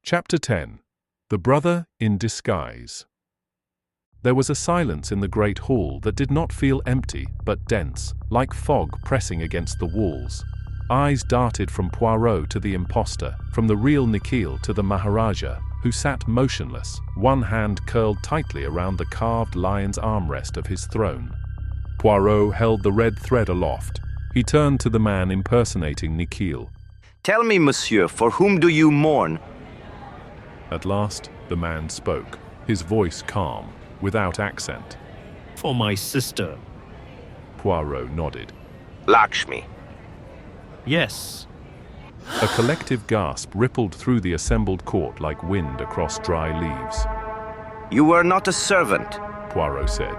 Chapter 10. The Brother in Disguise. There was a silence in the great hall that did not feel empty, but dense, like fog pressing against the walls. Eyes darted from Poirot to the impostor, from the real Hercule to the Maharaja, who sat motionless, one hand curled tightly around the carved lion's armrest of his throne. Poirot held the red thread aloft. He turned to the man impersonating Hercule. "Tell me, monsieur, for whom do you mourn?" At last, the man spoke, his voice calm, without accent. "For my sister." Poirot nodded. "Lakshmi." "Yes." A collective gasp rippled through the assembled court like wind across dry leaves. "You were not a servant," Poirot said.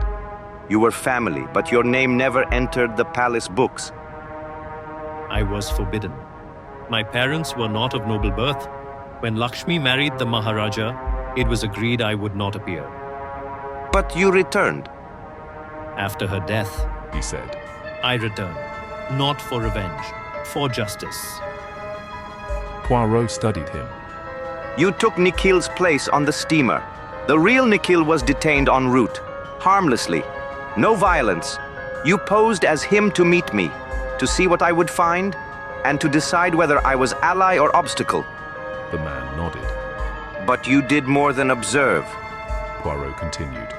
"You were family, but your name never entered the palace books." "I was forbidden. My parents were not of noble birth. When Lakshmi married the Maharaja, it was agreed I would not appear." "But you returned." "After her death," he said. "I returned, not for revenge, for justice." Poirot studied him. "You took Hercule's place on the steamer. The real Hercule was detained en route, harmlessly. No violence. You posed as him to meet me, to see what I would find, and to decide whether I was ally or obstacle." The man nodded. "But you did more than observe." Poirot continued.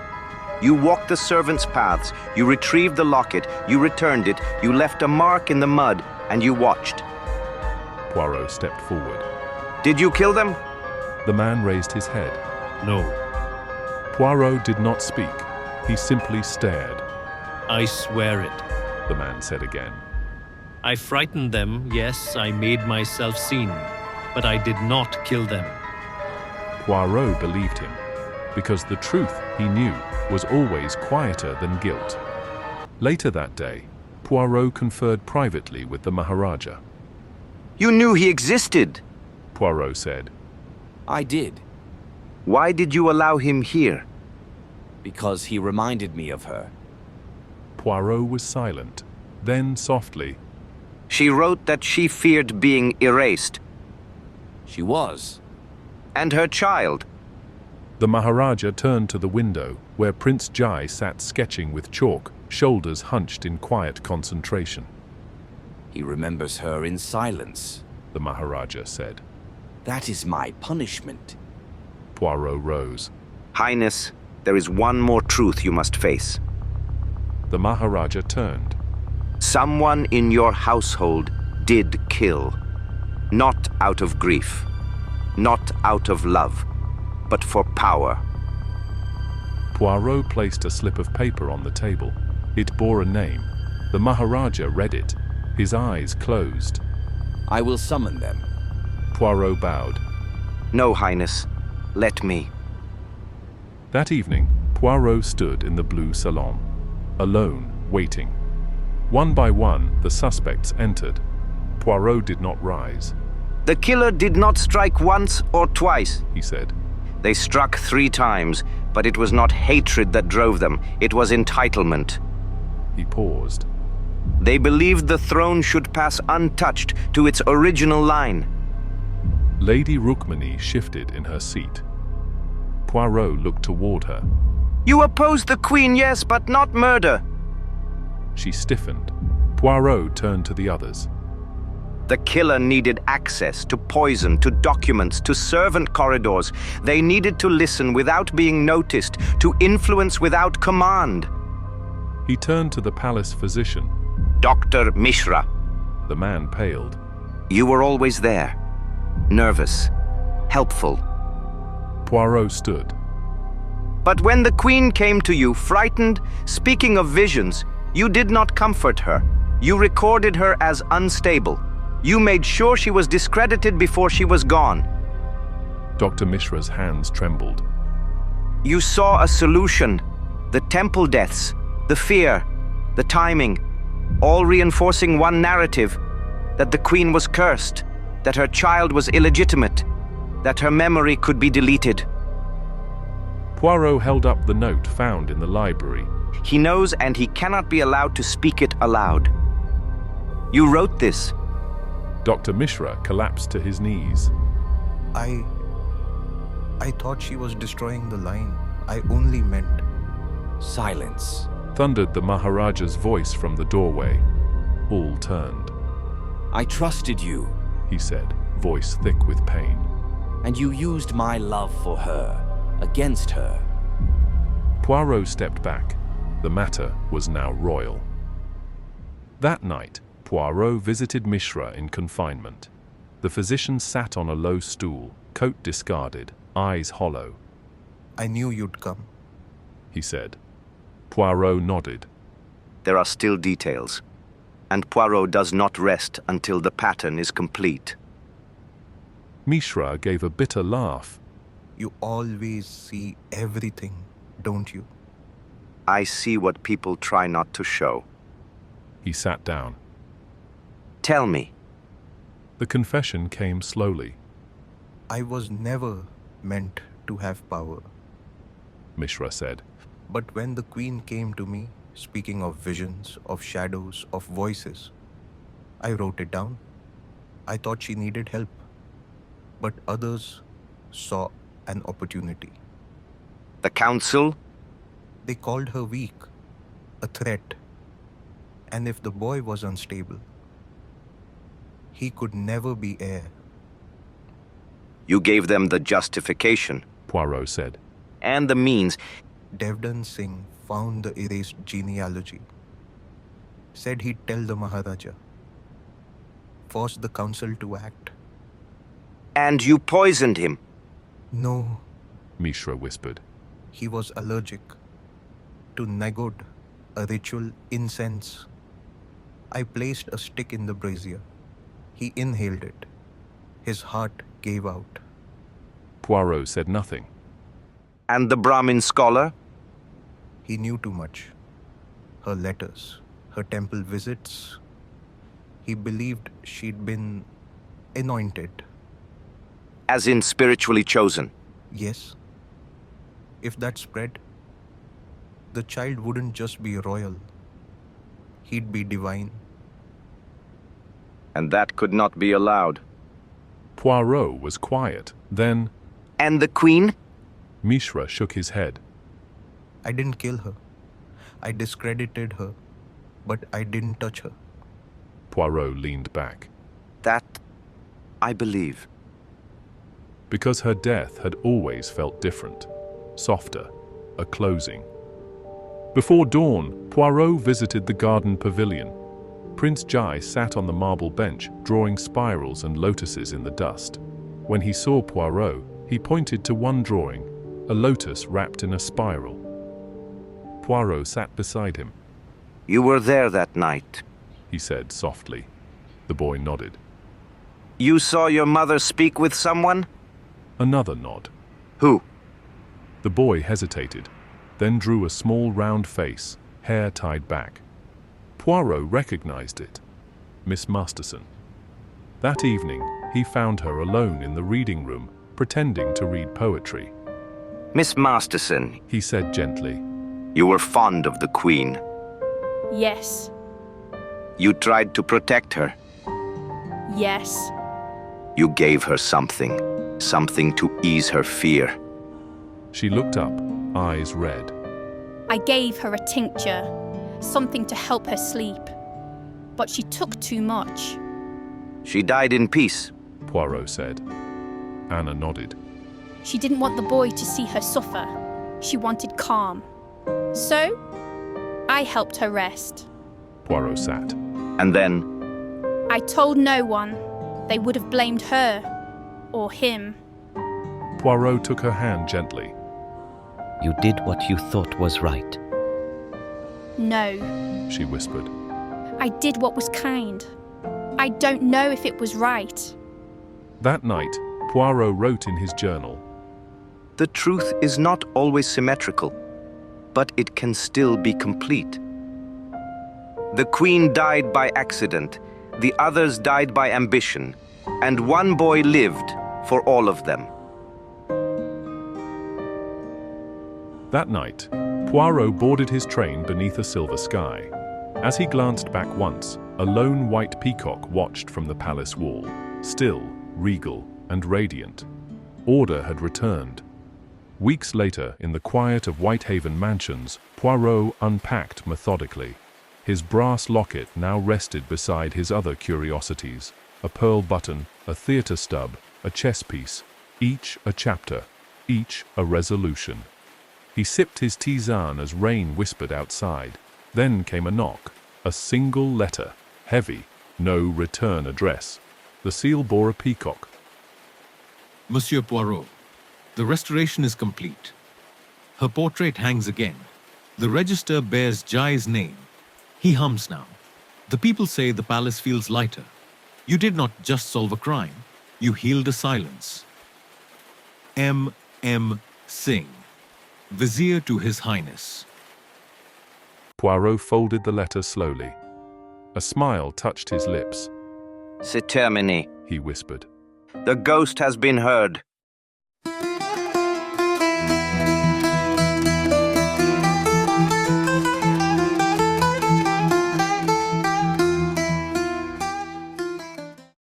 "You walked the servants' paths, you retrieved the locket, you returned it, you left a mark in the mud, and you watched." Poirot stepped forward. "Did you kill them?" The man raised his head. "No." Poirot did not speak. He simply stared. "I swear it." The man said again. "I frightened them, yes, I made myself seen, but I did not kill them." Poirot believed him, because the truth, he knew, was always quieter than guilt. Later that day, Poirot conferred privately with the Maharaja. "You knew he existed." Poirot said. "I did, "Why did you allow him here?" because he reminded me of her." Poirot was silent. Then, softly, "She wrote that she feared being erased." She was. "And her child?" the Maharaja turned to the window, where Prince Jai sat sketching with chalk, shoulders hunched in quiet concentration. He remembers her in silence. The Maharaja said. That is my punishment." Poirot rose. "Highness, there is one more truth you must face. The Maharaja turned. Someone in your household did kill. Not out of grief, not out of love, but for power." Poirot placed a slip of paper on the table. It bore a name. The Maharaja read it. His eyes closed. "I will summon them." Poirot bowed. "No, Highness. Let me." That evening, Poirot stood in the blue salon, alone, waiting. One by one, the suspects entered. Poirot did not rise. "The killer did not strike once or twice," he said. "They struck 3 times, but it was not hatred that drove them. It was entitlement. He paused. They believed the throne should pass untouched to its original line." Lady Rukmini shifted in her seat. Poirot looked toward her. "You oppose the Queen, yes, but not murder." She stiffened. Poirot turned to the others. The killer needed access to poison, to documents, to servant corridors. They needed to listen without being noticed, to influence without command. He turned to the palace physician. "Dr. Mishra." The man paled. "You were always there. Nervous. Helpful. Poirot stood. But when the Queen came to you, frightened, speaking of visions, you did not comfort her. You recorded her as unstable. You made sure she was discredited before she was gone." Dr. Mishra's hands trembled. "You saw a solution. The temple deaths, the fear, the timing, all reinforcing one narrative, that the Queen was cursed, that her child was illegitimate, that her memory could be deleted." Poirot held up the note found in the library. "He knows, and he cannot be allowed to speak it aloud. You wrote this." Dr. Mishra collapsed to his knees. I thought she was destroying the line. I only meant. Silence. Thundered the Maharaja's voice from the doorway. All turned. I trusted you, He said, voice thick with pain. and you used my love for her, against her. Poirot stepped back. The matter was now royal. That night, Poirot visited Mishra in confinement. The physician sat on a low stool, coat discarded, eyes hollow. I knew you'd come. He said. Poirot nodded. There are still details, and Poirot does not rest until the pattern is complete. Mishra gave a bitter laugh. You always see everything, don't you? I see what people try not to show. He sat down. Tell me, The confession came slowly. I was never meant to have power. Mishra said. But when the queen came to me, speaking of visions, of shadows, of voices, I wrote it down. I thought she needed help. But others saw an opportunity. the council? They called her weak, a threat. And if the boy was unstable, he could never be heir. You gave them the justification Poirot said. and the means. Devdan Singh found the erased genealogy. Said he'd tell the Maharaja. Forced the council to act. And you poisoned him. No, Mishra whispered. he was allergic to nagod, a ritual incense. I placed a stick in the brazier. He inhaled it. His heart gave out. Poirot said nothing. And the Brahmin scholar? He knew too much. Her letters, her temple visits. He believed she'd been anointed. As in spiritually chosen. Yes. If that spread, the child wouldn't just be royal. He'd be divine. And that could not be allowed. Poirot was quiet. Then And the queen? Mishra shook his head. I didn't kill her. I discredited her, but I didn't touch her. Poirot leaned back. That I believe. Because her death had always felt different. Softer. A closing. Before dawn, Poirot visited the garden pavilion. Prince Jai sat on the marble bench, drawing spirals and lotuses in the dust. When he saw Poirot, he pointed to one drawing, a lotus wrapped in a spiral. Poirot sat beside him. You were there that night. He said softly. The boy nodded. You saw your mother speak with someone? Another nod. Who? The boy hesitated, then drew a small round face, hair tied back. Poirot recognized it. Miss Masterson. That evening, he found her alone in the reading room, pretending to read poetry. Miss Masterson, He said gently. you were fond of the queen. Yes, You tried to protect her. yes, You gave her something. Something to ease her fear. She looked up, eyes red. I gave her a tincture, something to help her sleep. But she took too much. She died in peace. Poirot said. Anna nodded. She didn't want the boy to see her suffer. She wanted calm. So, I helped her rest. Poirot sat. And then, I told no one. They would have blamed her. Or him. Poirot took her hand gently. You did what you thought was right. No, She whispered. I did what was kind. I don't know if it was right. That night, Poirot wrote in his journal. the truth is not always symmetrical, but it can still be complete. The queen died by accident, the others died by ambition, and one boy lived for all of them. That night, Poirot boarded his train beneath a silver sky. As he glanced back once, a lone white peacock watched from the palace wall, still, regal, and radiant. Order had returned, Weeks later, in the quiet of Whitehaven Mansions, Poirot unpacked methodically. His brass locket now rested beside his other curiosities: a pearl button, a theatre stub, a chess piece, each a chapter, each a resolution. He sipped his tisane as rain whispered outside. Then came a knock. A single letter, heavy, no return address. The seal bore a peacock. Monsieur Poirot, the restoration is complete. Her portrait hangs again. The register bears Jai's name. He hums now. The people say the palace feels lighter. You did not just solve a crime, you healed a silence. M. Singh, Vizier to His Highness. Poirot folded the letter slowly. A smile touched his lips. C'est terminé. He whispered. The ghost has been heard.